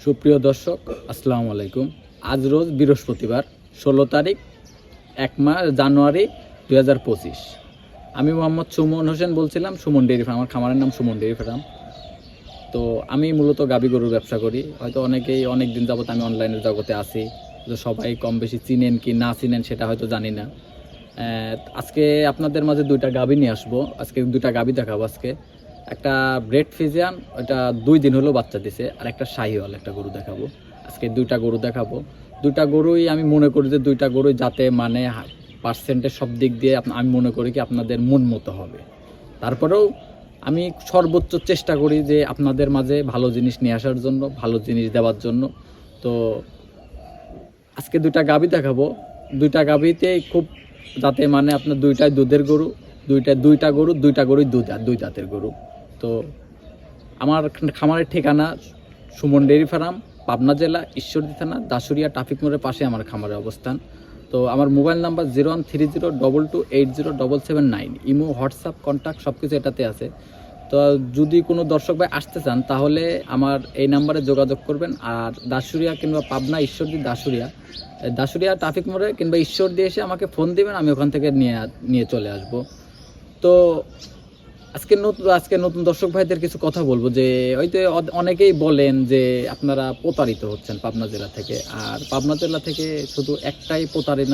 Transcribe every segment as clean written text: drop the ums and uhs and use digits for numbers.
সুপ্রিয় দর্শক, আসসালামু আলাইকুম। আজ রোজ বৃহস্পতিবার, 16 তারিখ 1 মাস জানুয়ারি 2025। আমি মোহাম্মদ সুমন হোসেন বলছিলাম, সুমন ডেয়ারি ফার্ম। আমার খামারের নাম সুমন ডেয়ারি ফার্ম। তো আমি মূলত গাভী গরুর ব্যবসা করি। হয়তো অনেকেই অনেক দিন যাবত আমি অনলাইনের জগতে আছি, তো সবাই কম বেশি চিনেন কি না চিনেন সেটা হয়তো জানি না। আজকে আপনাদের মাঝে দুইটা গাভী নিয়ে আসবো। আজকে দুইটা গাভী দেখাবো। আজকে একটা ব্রেড ফিজিয়ান, ওইটা 2 দিন হলো বাচ্চা দিছে, আর একটা শাহিওয়াল একটা গরু দেখাবো। আজকে দুইটা গরু দেখাবো। দুইটা গরুই আমি মনে করি যে দুইটা গরুই যাতে মানে পার্সেন্টের সব দিক দিয়ে আমি মনে করি কি আপনাদের মন মতো হবে। তারপরেও আমি সর্বোচ্চ চেষ্টা করি যে আপনাদের মাঝে ভালো জিনিস নিয়ে আসার জন্য, ভালো জিনিস দেওয়ার জন্য। তো আজকে দুইটা গাভী দেখাবো। দুইটা গাভীতেই খুব যাতে মানে আপনার দুইটাই দুধের গরু, দুইটা গরুই দুই দাঁতের গরু। তো আমার খামারের ঠিকানা সুমন ডেয়ারি ফার্ম, পাবনা জেলা, ঈশ্বরদী থানা, দাসুরিয়া ট্রাফিক মোড়ের পাশে আমার খামারের অবস্থান। তো আমার mobile number 013022277779। Imo, WhatsApp, contact সব কিছু এটাতে আছে। তো যদি কোনো দর্শক ভাই আসতে চান তাহলে আমার এই নাম্বারে যোগাযোগ করবেন। আর দাসুরিয়া কিংবা পাবনা, ঈশ্বরদী, দাসুরিয়া ট্রাফিক মোড়ে কিংবা ঈশ্বরদী এসে আমাকে ফোন দিবেন, আমি ওখান থেকে নিয়ে চলে আসব। তো আজকে নতুন দর্শক ভাইদের কিছু কথা বলবো যে হয়তো অনেকেই বলেন যে আপনারা প্রতারিত হচ্ছেন পাবনা জেলা থেকে। আর পাবনা জেলা থেকে শুধু একটাই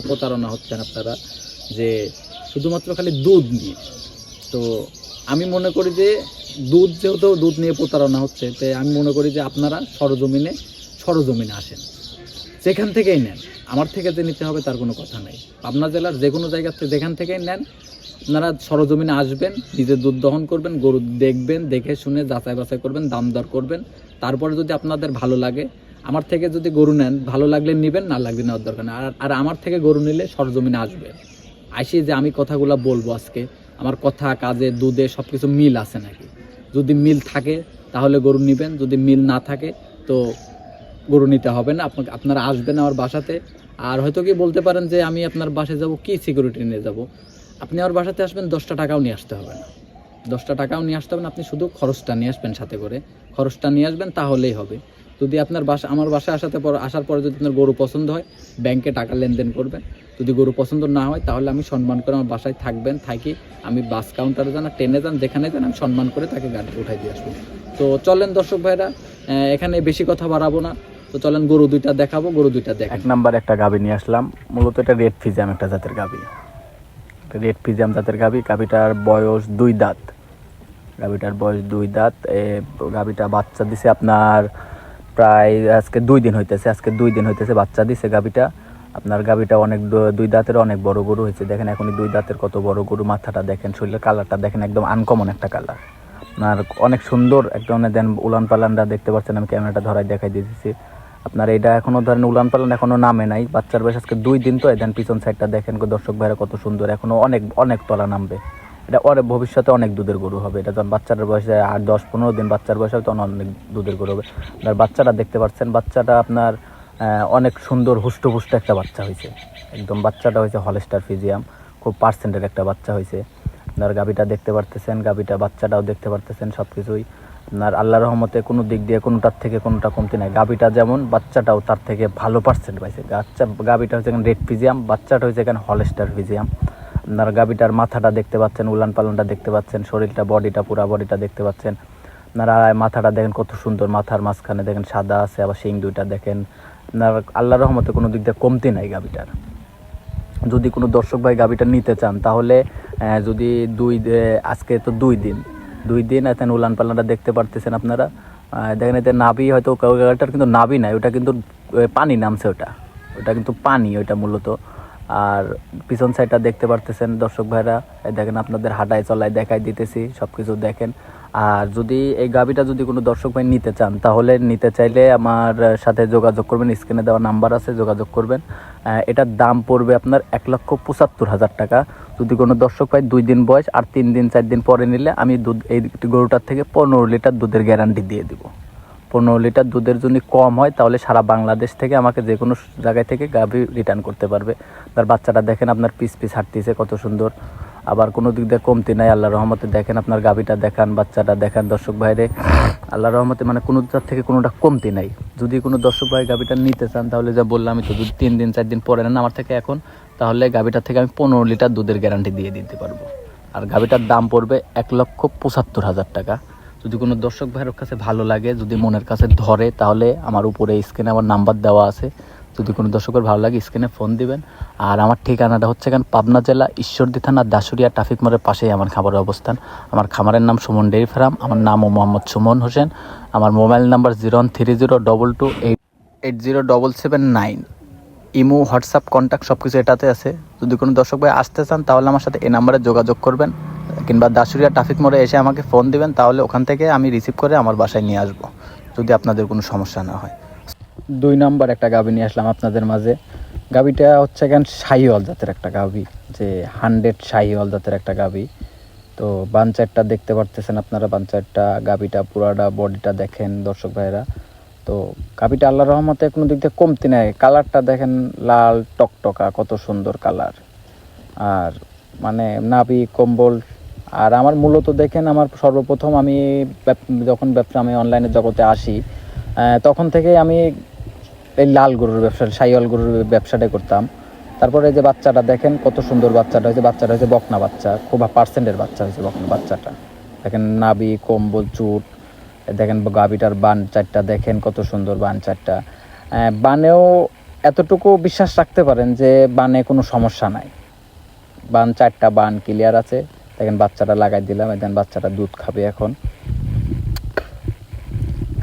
প্রতারণা হচ্ছেন আপনারা, যে শুধুমাত্র খালি দুধ নিয়ে। তো আমি মনে করি যে যেহেতু দুধ নিয়ে প্রতারণা হচ্ছে, তো আমি মনে করি যে আপনারা সরজমিনে আসেন, যেখান থেকেই নেন। আমার থেকে যে নিতে হবে তার কোনো কথা নেই। পাবনা জেলার যে কোনো জায়গা থেকে যেখান থেকেই নেন, আপনারা সরজমিনে আসবেন, নিজের দুধ দহন করবেন, গরু দেখবেন, দেখে শুনে যাচাই বাছাই করবেন, দাম দর করবেন। তারপরে যদি আপনাদের ভালো লাগে, আমার থেকে যদি গরু নেন, ভালো লাগলে নেবেন, না লাগলে নেওয়ার দরকার নেই। আর আমার থেকে গরু নিলে সরজমিনে আসবে। আসি যে আমি কথাগুলো বলবো আজকে, আমার কথা, কাজে, দুধে সব কিছু মিল আছে নাকি। যদি মিল থাকে তাহলে গরু নেবেন, যদি মিল না থাকে তো গরু নিতে হবে না। আপনারা আসবেন আমার বাসাতে। আর হয়তো কি বলতে পারেন যে আমি আপনার বাসায় যাব, কি সিকিউরিটি নিয়ে যাব। আপনি আমার বাসাতে আসবেন, 10টা টাকাও নিয়ে আসতে হবে না। 10টা টাকাও নিয়ে আসতে হবে না, আপনি শুধু খরচটা নিয়ে আসবেন, সাথে করে খরচটা নিয়ে আসবেন, তাহলেই হবে। যদি আপনার আমার বাসায় আসার পরে যদি আপনার গরু পছন্দ হয়, ব্যাংকে টাকা লেনদেন করবেন। যদি গরু পছন্দ না হয় তাহলে আমি সম্মান করে আমার বাসায় থাকি। আমি বাস কাউন্টারে যান, ট্রেনে যান, যেখানে যান, আমি সম্মান করে তাকে গাড়ি উঠাই দিয়ে আসবো। তো চলেন দর্শক ভাইরা, এখানে বেশি কথা বাড়াবো না। তো চলেন গরু দুইটা দেখাবো, গরু দুইটা দেখ। 1 নাম্বার একটা গাভী নিয়ে আসলাম। মূলত এটা রেড ফিজিয়াম একটা জাতের গাভী। গাভীটার বয়স 2 দাঁত। গাভীটা বাচ্চা দিছে আপনার প্রায় আজকে 2 দিন হইতেছে বাচ্চা দিছে গাভীটা। আপনার গাভীটা অনেক 2 দাঁতের অনেক বড় গরু হয়েছে। দেখেন এখনই 2 দাঁতের কত বড় গরু। মাথাটা দেখেন, শরীরের কালারটা দেখেন, একদম আনকমন একটা কালার। আপনার অনেক সুন্দর একদম। দেন উলান পালানটা দেখতে পাচ্ছেন, আমি ক্যামেরাটা ধরাই দেখাই দিয়েছি। আপনার এটা এখনো ধরেন উলান পালান এখনো নামে নাই। বাচ্চার বয়স আজকে 2 দিন। তো দেন পিছন সাইডটা দেখেন দর্শক ভাইরা কত সুন্দর, এখনো অনেক তলা নামবে। এটা ভবিষ্যতে অনেক দুধের গরু হবে। এটা যখন বাচ্চার বয়সে 8-10-15 দিন বাচ্চার বয়স হবে, তখন অনেক দুধের গরু হবে। আপনার বাচ্চাটা দেখতে পাচ্ছেন, বাচ্চাটা আপনার অনেক সুন্দর হুষ্টপুষ্ট একটা বাচ্চা হয়েছে। একদম বাচ্চাটা হয়েছে হলস্টার ফিজিয়াম, খুব পার্সেন্টের একটা বাচ্চা হয়েছে। আপনার গাভীটা দেখতে পারতেছেন, বাচ্চাটাও দেখতে পারতেছেন, সব কিছুই আপনার আল্লাহর রহমতে কোনো দিক দিয়ে কোনোটার থেকে কোনোটা কমতি নাই। গাভীটা যেমন, বাচ্চাটাও তার থেকে ভালো পার্সেন্ট পাইছে। গাভীটা হচ্ছে এখানে রেড ফিজিয়াম, বাচ্চাটা হয়েছে এখানে হলস্টার ফিজিয়াম। আপনার গাভীটার মাথাটা দেখতে পাচ্ছেন, উলান পালনটা দেখতে পাচ্ছেন, শরীরটা পুরা বডিটা দেখতে পাচ্ছেন। আপনারা মাথাটা দেখেন কত সুন্দর, মাথার মাঝখানে দেখেন সাদা আছে, আবার শিং দুইটা দেখেন। আপনার আল্লাহর রহমতে কোনো দিক দিয়ে কমতি নাই গাভীটার। যদি কোনো দর্শক ভাই গাভীটা নিতে চান তাহলে যদি আজকে তো 2 দিন এখন উলান পালানটা দেখতে পারতেছেন আপনারা। দেখেন এতে নাভি হয়তো গাভীটার কিন্তু নাভি নাই, ওটা কিন্তু পানি নামছে, ওটা কিন্তু পানি, ওইটা মূলত। আর পিছন সাইডটা দেখতে পারতেছেন দর্শক ভাইরা, দেখেন আপনাদের হাঁটায় চলায় দেখাই দিতেছি, সব কিছু দেখেন। আর যদি এই গাভীটা যদি কোনো দর্শক ভাই নিতে চান তাহলে নিতে চাইলে আমার সাথে যোগাযোগ করবেন, স্ক্রিনে দেওয়া নাম্বার আছে, যোগাযোগ করবেন। এটার দাম পড়বে আপনার 1,75,000 টাকা। যদি কোনো দর্শক ভাই 2 দিন বয়স আর 3 দিন 4 দিন পরে নিলে আমি এই গরুটার থেকে 15 লিটার দুধের গ্যারান্টি দিয়ে দিব। 15 লিটার দুধের যদি কম হয় তাহলে সারা বাংলাদেশ থেকে আমাকে যে কোনো জায়গায় থেকে গাভী রিটার্ন করতে পারবে। তার বাচ্চাটা দেখেন আপনার পিস হাঁটতেছে কত সুন্দর, আবার কোনো দিক দিয়ে কমতি নাই আল্লাহর রহমতে। দেখেন আপনার গাভীটা দেখান, বাচ্চাটা দেখান দর্শক ভাইরে। আল্লাহর রহমতে মানে কোনোটার থেকে কোনোটা কমতি নাই। যদি কোনো দর্শক ভাই গাভিটা নিতে চান তাহলে যা বললাম, আমি তো যদি 3 দিন 4 দিন পরে নেন আমার থেকে এখন, তাহলে গাভিটার থেকে আমি 15 লিটার দুধের গ্যারান্টি দিয়ে দিতে পারবো। আর গাভিটার দাম পড়বে 1,75,000 টাকা। যদি কোনো দর্শক ভাইয়ের কাছে ভালো লাগে, যদি মনের কাছে ধরে, তাহলে আমার উপরে স্ক্রিনে আমার নাম্বার দেওয়া আছে, যদি কোনো দর্শকের ভালো লাগে স্ক্রিনে ফোন দিবেন। আর আমার ঠিকানাটা হচ্ছে এখানে পাবনা জেলা ঈশ্বরদী থানা দাসুরিয়া ট্রাফিক মোড়ের পাশেই আমার খামারের অবস্থান। আমার খামারের নাম সুমন ডেইরি ফার্ম, আমার নামও মোহাম্মদ সুমন হোসেন। আমার mobile number 013022280779। Imo, WhatsApp, contact সব কিছু এটাতে আছে। যদি কোনো দর্শক ভাই আসতে চান তাহলে আমার সাথে এই নাম্বারে যোগাযোগ করবেন, কিংবা দাসুরিয়া ট্রাফিক মোড়ে এসে আমাকে ফোন দিবেন, তাহলে ওখান থেকে আমি রিসিভ করে আমার বাসায় নিয়ে আসবো, যদি আপনাদের কোনো সমস্যা না হয়। 2 নম্বর একটা গাভী নিয়ে আসলাম আপনাদের মাঝে। গাভীটা হচ্ছে এখন শাহিওয়াল জাতের একটা গাভী, যে 100 শাহিওয়াল জাতের একটা গাভী। তো বাঞ্চারটা দেখতে পারতেছেন আপনারা, বাঞ্চারটা গাভীটা পুরাটা বডিটা দেখেন দর্শক ভাইরা। তো গাভীটা আল্লাহর রহমতে কোনো দিক দিয়ে কমতি নেই। কালারটা দেখেন, লাল টকটকা, কত সুন্দর কালার। আর মানে নাভি কম্বল। আর আমার মূলত দেখেন, আমার সর্বপ্রথম আমি যখন ব্যবসা, আমি অনলাইনে জগতে আসি, তখন থেকে আমি এই লাল গরুর ব্যবসা, শাহিওয়াল গরুর ব্যবসাটাই করতাম। তারপরে যে বাচ্চাটা দেখেন কত সুন্দর বাচ্চাটা হয়েছে, বাচ্চাটা হয়েছে বকনা বাচ্চা, খুব পার্সেন্টের বাচ্চা হয়েছে বকনা বাচ্চাটা। দেখেন নাভি কম্বল চুট, দেখেন গাভীটার বান চারটা দেখেন কত সুন্দর বান চারটা। বানেও এতটুকু বিশ্বাস রাখতে পারেন যে বানে কোনো সমস্যা নাই, বান চারটা বান ক্লিয়ার আছে। দেখেন বাচ্চাটা লাগাই দিলাম, দেখেন বাচ্চাটা দুধ খাবে এখন।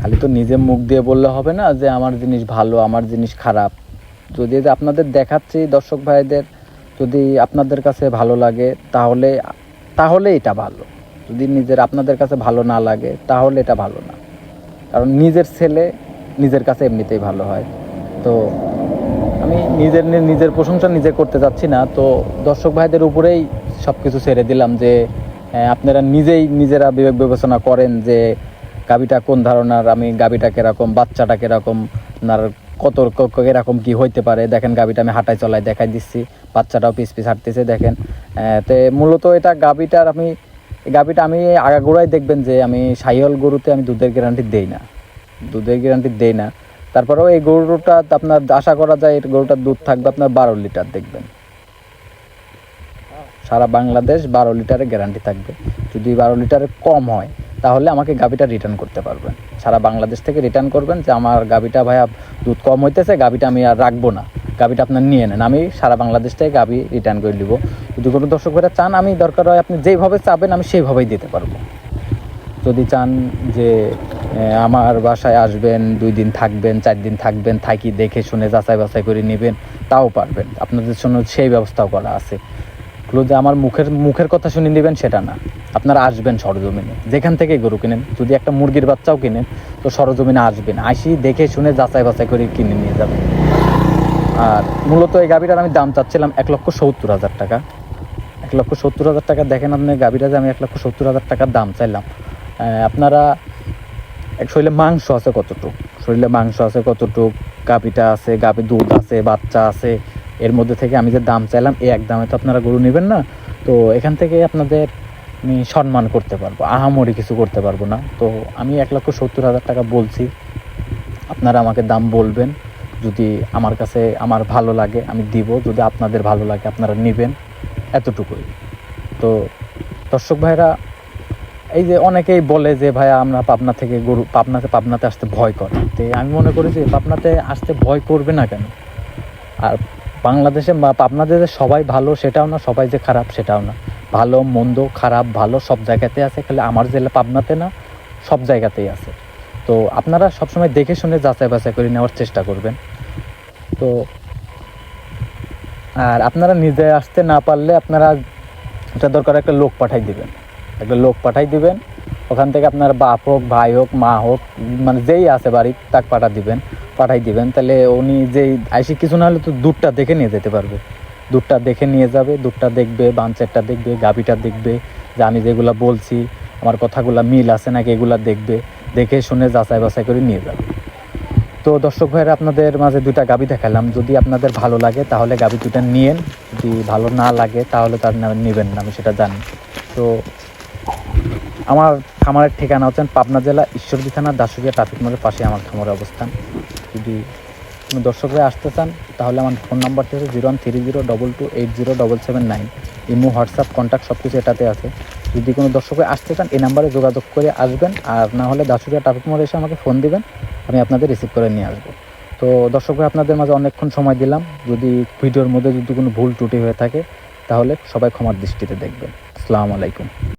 খালি তো নিজে মুখ দিয়ে বললে হবে না যে আমার জিনিস ভালো, আমার জিনিস খারাপ। যদি আপনাদের দেখাচ্ছি দর্শক ভাইদের, যদি আপনাদের কাছে ভালো লাগে তাহলে এটা ভালো। যদি আপনাদের কাছে ভালো না লাগে তাহলে এটা ভালো না। কারণ নিজের ছেলে নিজের কাছে এমনিতেই ভালো হয়। তো আমি নিজের প্রশংসা নিজে করতে যাচ্ছি না, তো দর্শক ভাইদের উপরেই সব কিছু ছেড়ে দিলাম, যে আপনারা নিজেরা বিবেক বিবেচনা করেন যে গাভীটা কোন ধারণার, আমি গাভীটা কীরকম, বাচ্চাটা কীরকম, আপনার কত কীরকম কী হইতে পারে। দেখেন গাভীটা আমি হাঁটায় চলায় দেখাই দিচ্ছি, বাচ্চাটাও পিস পিস হাঁটতেছে দেখেন। তো মূলত এটা গাভীটা আমি আগাগোড়াই দেখবেন যে আমি শাহিওয়াল গরুতে আমি দুধের গ্যারান্টি দেই না। তারপরেও এই গরুটা আপনার আশা করা যায় এই গরুটার দুধ থাকবে আপনার 12 লিটার দেখবেন। সারা বাংলাদেশ 12 লিটারের গ্যারান্টি থাকবে। যদি 12 লিটারের কম হয় তাহলে আমাকে গাভীটা রিটার্ন করতে পারবেন। সারা বাংলাদেশ থেকে রিটার্ন করবেন যে আমার গাভীটা ভাইয়া দুধ কম হইতেছে, গাভীটা আমি আর রাখবো না, গাভীটা আপনার নিয়ে নেন। আমি সারা বাংলাদেশ থেকে গাভী রিটার্ন করে দিব। যদি কোনো দর্শক ভাইরা চান, আমি দরকার হয় আপনি যেইভাবে চাবেন আমি সেইভাবেই দিতে পারবো। যদি চান যে আমার বাসায় আসবেন, 2 দিন থাকবেন, 4 দিন থাকবেন, থাকি দেখে শুনে যাচাই বাছাই করে নেবেন, তাও পারবেন। আপনাদের জন্য সেই ব্যবস্থাও করা আছে। যে আমার মুখের কথা শুনে নেবেন সেটা না, আপনারা আসবেন সরজমিনে, যেখান থেকে গরু কিনেন। যদি একটা মুরগির বাচ্চাও কিনেন তো সরজমিনে আসবেন, আসি দেখে শুনে যাচাই বাছাই করে কিনে নিয়ে যাবেন। আর মূলত এই গাভীটার আমি দাম চাচ্ছিলাম 1,70,000 টাকা। 1,70,000 টাকা। দেখেন আপনি গাভীটা যে আমি 1,70,000 টাকার দাম চাইলাম, আপনারা শরীরে মাংস আছে কতটুক, গাভীটা আছে, গাভী দুধ আছে, বাচ্চা আছে, এর মধ্যে থেকে আমি যে দাম চাইলাম এই এক দামে তো আপনারা গরু নেবেন না। তো এখান থেকে আপনাদের আমি সম্মান করতে পারবো, আহামরি কিছু করতে পারবো না। তো আমি 1,70,000 টাকা বলছি, আপনারা আমাকে দাম বলবেন। যদি আমার কাছে আমার ভালো লাগে আমি দিব, যদি আপনাদের ভালো লাগে আপনারা নেবেন, এতটুকুই। তো দর্শক ভাইরা, এই যে অনেকেই বলে যে ভাইয়া আমরা পাবনা থেকে গরু, পাবনাতে আসতে ভয় করে। তো আমি মনে করি যে পাবনাতে আসতে ভয় করবে না কেন। আর বাংলাদেশে বা পাবনাতে যে সবাই ভালো সেটাও না, সবাই যে খারাপ সেটাও না। ভালো মন্দ খারাপ ভালো সব জায়গাতে আছে, খালি আমার জেলা পাবনাতে না, সব জায়গাতেই আছে। তো আপনারা সবসময় দেখে শুনে যাচাই বাছাই করে নেওয়ার চেষ্টা করবেন। তো আর আপনারা নিজে আসতে না পারলে আপনারা এটা দরকার একটা লোক পাঠাই দিবেন। ওখান থেকে আপনার বাপ হোক, ভাই হোক, মা হোক, মানে যেই আছে বাড়ি তাকে পাঠাই দিবেন। তাহলে উনি যেই আইসি কিছু না হলে তো দুধটা দেখে নিয়ে যেতে পারবে। দুধটা দেখে নিয়ে যাবে, দুধটা দেখবে, বাঞ্চেরটা দেখবে, গাভীটা দেখবে, যে আমি যেগুলো বলছি আমার কথাগুলো মিল আছে নাকি এগুলো দেখবে, দেখে শুনে যাচাই বাছাই করে নিয়ে যাবে। তো দর্শক ভাইরা, আপনাদের মাঝে 2টা গাভী দেখালাম। যদি আপনাদের ভালো লাগে তাহলে গাভী 2টা নিয়েন, যদি ভালো না লাগে তাহলে তার নেবেন না, আমি সেটা জানি। তো আমার খামারের ঠিকানা হচ্ছেন পাবনা জেলা ঈশ্বরদী থানা দাসুরিয়া ট্রাফিক মোড়ের পাশে আমার খামারের অবস্থান। যদি কোনো দর্শকরা আসতে চান তাহলে আমার ফোন নাম্বারটি হচ্ছে 013022807779। ইমো, হোয়াটসঅ্যাপ, কন্ট্যাক্ট সব কিছু এটাতে আছে। যদি কোনো দর্শকরা আসতে চান এই নাম্বারে যোগাযোগ করে আসবেন, আর না হলে দাসুরিয়া ট্রাফিক মোড়ে এসে আমাকে ফোন দিবেন, আমি আপনাদের রিসিভ করে নিয়ে আসবো। তো দর্শকরা আপনাদের মাঝে অনেকক্ষণ সময় দিলাম। যদি ভিডিওর মধ্যে যদি কোনো ভুল ত্রুটি হয়ে থাকে তাহলে সবাই ক্ষমার দৃষ্টিতে দেখবেন। আসসালামু আলাইকুম।